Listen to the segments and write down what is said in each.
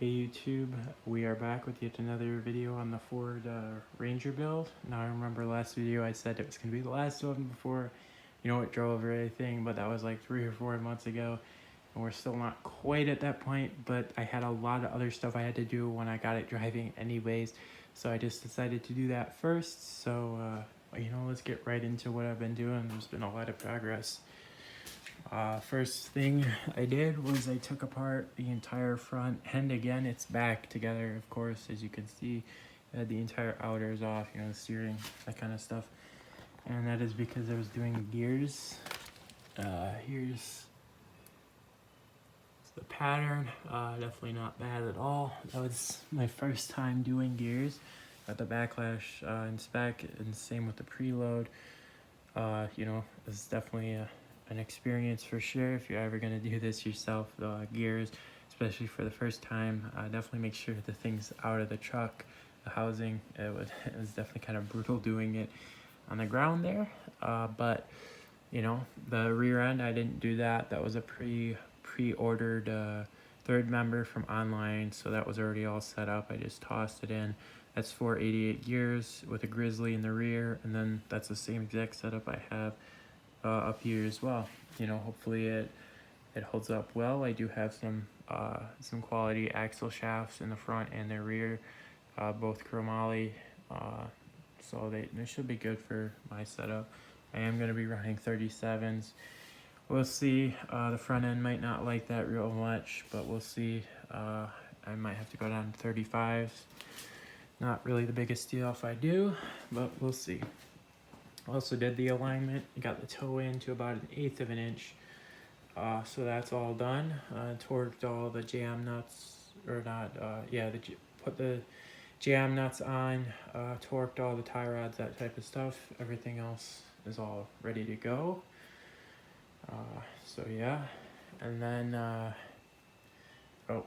Hey YouTube, we are back with yet another video on the Ford Ranger build. Now I remember last video I said it was going to be the last one before, it drove or anything, but that was like 3 or 4 months ago. And we're still not quite at that point, but I had a lot of other stuff I had to do when I got it driving anyways. So I just decided to do that first. So, let's get right into what I've been doing. There's been a lot of progress. First thing I did was I took apart the entire front and again it's back together, of course, as you can see. I had the entire outers off, the steering, that kind of stuff. And that is because I was doing gears. Here's the pattern. Definitely not bad at all. That was my first time doing gears. Got the backlash in spec, and same with the preload. It's definitely an experience for sure if you're ever going to do this yourself. Gears, especially for the first time, definitely make sure the thing's out of the truck. The housing, it was definitely kind of brutal doing it on the ground there, but the rear end, I didn't do that. That was a pre-ordered third member from online, so that was already all set up. I just tossed it in. That's 488 gears with a Grizzly in the rear, and then that's the same exact setup I have up here as well. Hopefully it holds up well. I do have some quality axle shafts in the front and the rear, both chromoly, so they should be good for my setup. I am going to be running 37s. We'll see. The front end might not like that real much, but we'll see. I might have to go down to 35s. Not really the biggest deal if I do, but we'll see. Also did the alignment, got the toe in to about 1/8 of an inch. So that's all done. Torqued all the jam nuts, or not, put the jam nuts on, torqued all the tie rods, that type of stuff. Everything else is all ready to go. So yeah, and then,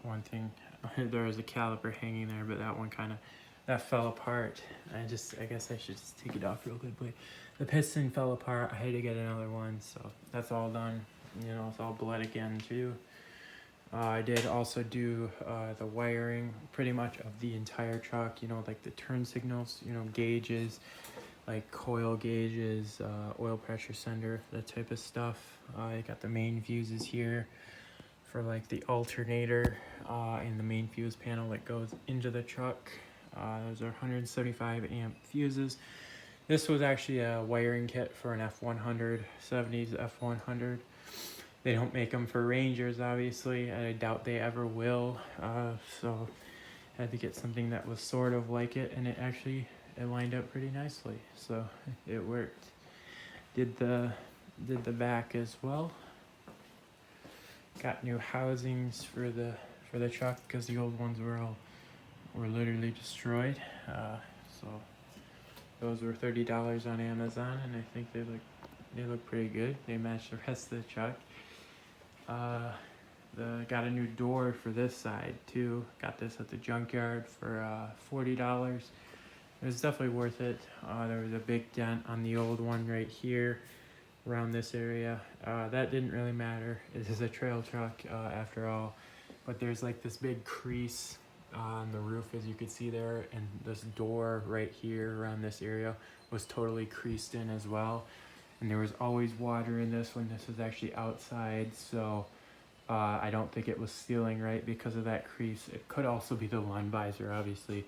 one thing, there was a caliper hanging there, but that one that fell apart. I guess I should just take it off real quick, but the piston fell apart. I had to get another one, so that's all done. It's all bled again too. I did also do the wiring pretty much of the entire truck, like the turn signals, gauges, like coil gauges, oil pressure sender, that type of stuff. I got the main fuses here for like the alternator and the main fuse panel that goes into the truck. Those are 175 amp fuses. This was actually a wiring kit for an F100, 70s F100. They don't make them for Rangers, obviously, and I doubt they ever will. So I had to get something that was sort of like it, and it lined up pretty nicely. So it worked. Did the back as well. Got new housings for the truck because the old ones were literally destroyed. So those were $30 on Amazon, and I think they look pretty good. They match the rest of the truck. Got a new door for this side too. Got this at the junkyard for $40. It was definitely worth it. There was a big dent on the old one right here around this area. That didn't really matter. It is a trail truck after all, but there's like this big crease on the roof, as you can see there, and this door right here around this area was totally creased in as well, and there was always water in this when this was actually outside, so I don't think it was sealing right because of that crease. It could also be the lung visor, obviously,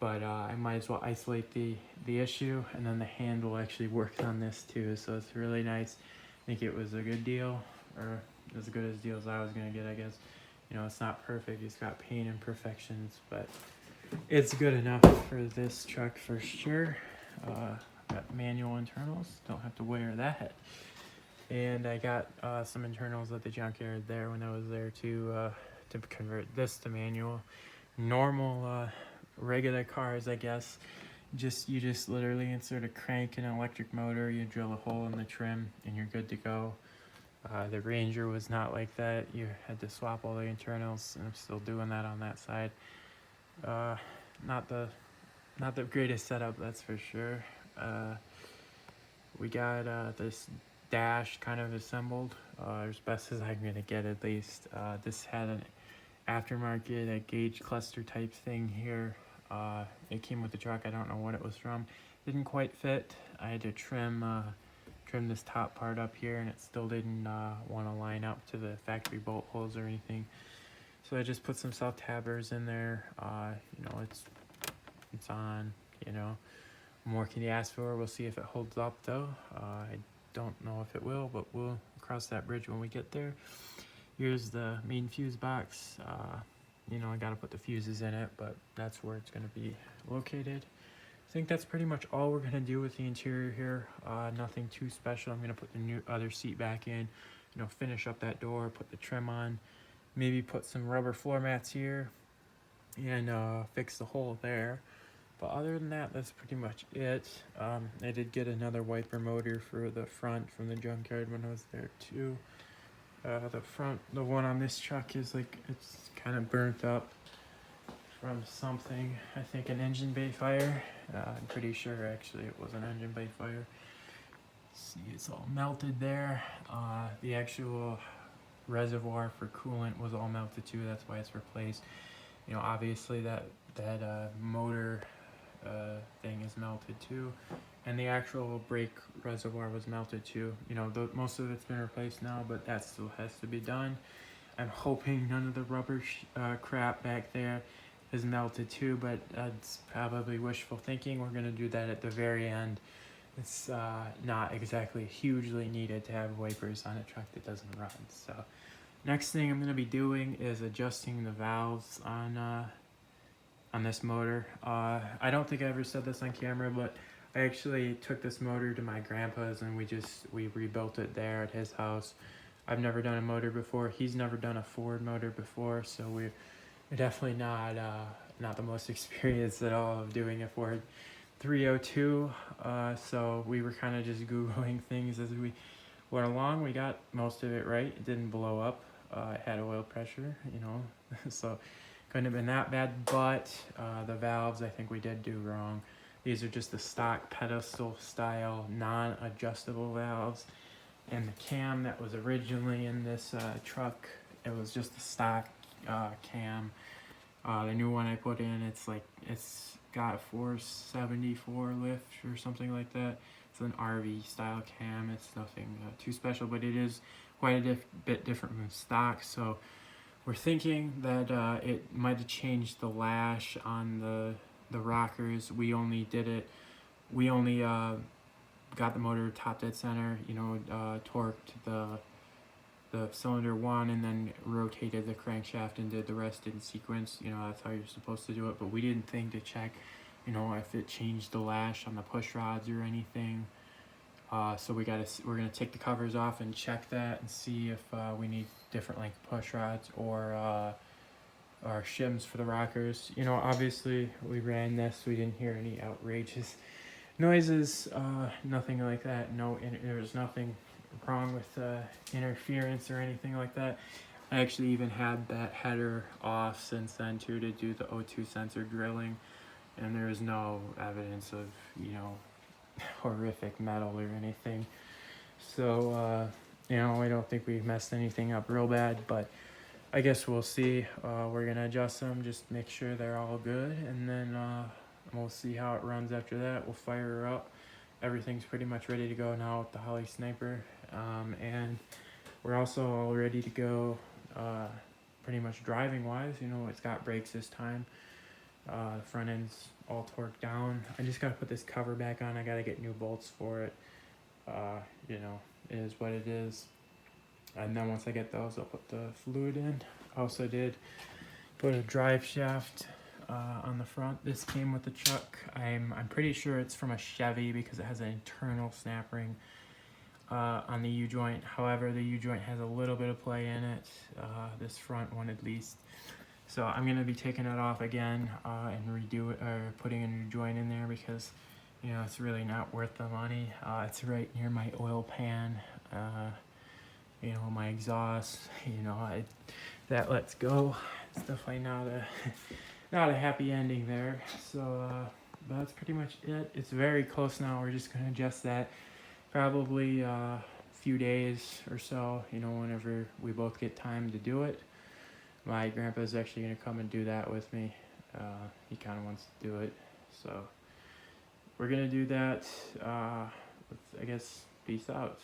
but I might as well isolate the issue, and then the handle actually works on this too, so it's really nice. I think it was a good deal, or as good a deal as I was gonna get, I guess. It's not perfect, it's got paint imperfections, but it's good enough for this truck for sure. Got manual internals, don't have to wear that. And I got some internals at the junkyard there when I was there to convert this to manual. Normal regular cars, I guess, you just literally insert a crank in an electric motor, you drill a hole in the trim, and you're good to go. The Ranger was not like that. You had to swap all the internals, and I'm still doing that on that side. Not the greatest setup, that's for sure. We got this dash kind of assembled as best as I'm gonna get, at least. This had an aftermarket, a gauge cluster type thing here. It came with the truck. I don't know what it was from. Didn't quite fit. I had to trim this top part up here, and it still didn't want to line up to the factory bolt holes or anything. So I just put some self-tabbers in there. You know, it's on, you know. More can you ask for? We'll see if it holds up though. I don't know if it will, but we'll cross that bridge when we get there. Here's the main fuse box. You know, I gotta put the fuses in it, but that's where it's gonna be located. I think that's pretty much all we're gonna do with the interior here. Nothing too special. I'm gonna put the new other seat back in, you know, finish up that door, put the trim on, maybe put some rubber floor mats here, and fix the hole there. But other than that, that's pretty much it. I did get another wiper motor for the front from the junkyard when I was there too. The one on this truck is like, it's kind of burnt up from something. I think an engine bay fire. I'm pretty sure actually it was an engine bay fire. See, it's all melted there. The actual reservoir for coolant was all melted too. That's why it's replaced. You know, obviously that motor thing is melted too, and the actual brake reservoir was melted too. You know, most of it's been replaced now, but that still has to be done. I'm hoping none of the rubber crap back there is melted too, but that's probably wishful thinking. We're gonna do that at the very end. It's not exactly hugely needed to have wipers on a truck that doesn't run. So next thing I'm gonna be doing is adjusting the valves on this motor. I don't think I ever said this on camera, but I actually took this motor to my grandpa's and we rebuilt it there at his house. I've never done a motor before. He's never done a Ford motor before, so we're definitely not the most experienced at all of doing a Ford 302. So we were kind of just Googling things as we went along. We got most of it right. It didn't blow up. It had oil pressure, you know, so couldn't have been that bad, but the valves I think we did do wrong. These are just the stock pedestal style non-adjustable valves, and the cam that was originally in this truck, it was just a stock cam. The new one I put in, it's got a 474 lift or something like that. It's an RV style cam. It's nothing too special, but it is quite a bit different from stock. So we're thinking that it might have changed the lash on the rockers. We only got the motor top dead center, you know, torqued the cylinder one and then rotated the crankshaft and did the rest in sequence. You know, that's how you're supposed to do it, but we didn't think to check, you know, if it changed the lash on the push rods or anything. So we're gonna take the covers off and check that and see if we need different length push rods or shims for the rockers. You know, obviously we ran this, we didn't hear any outrageous noises, nothing like that. There was nothing wrong with interference or anything like that. I actually even had that header off since then too to do the O2 sensor drilling, and there was no evidence of, you know, horrific metal or anything. So you know, I don't think we messed anything up real bad, but I guess we'll see. We're gonna adjust them, just make sure they're all good, and then we'll see how it runs after that. We'll fire her up. Everything's pretty much ready to go now with the Holly Sniper, and we're also all ready to go pretty much driving wise. You know, it's got brakes this time. The front end's all torqued down. I just gotta put this cover back on. I gotta get new bolts for it. You know, it is what it is. And then once I get those, I'll put the fluid in. Also did put a drive shaft on the front. This came with the truck. I'm pretty sure it's from a Chevy because it has an internal snap ring on the U-joint. However, the U-joint has a little bit of play in it, this front one at least. So I'm gonna be taking it off again and redo it, or putting a new joint in there, because, you know, it's really not worth the money. It's right near my oil pan, you know, my exhaust. You know, that lets go. It's definitely not a happy ending there. So but that's pretty much it. It's very close now. We're just gonna adjust that probably a few days or so, you know, whenever we both get time to do it. my grandpa's actually gonna come and do that with me. He kind of wants to do it, so we're gonna do that. I guess peace out.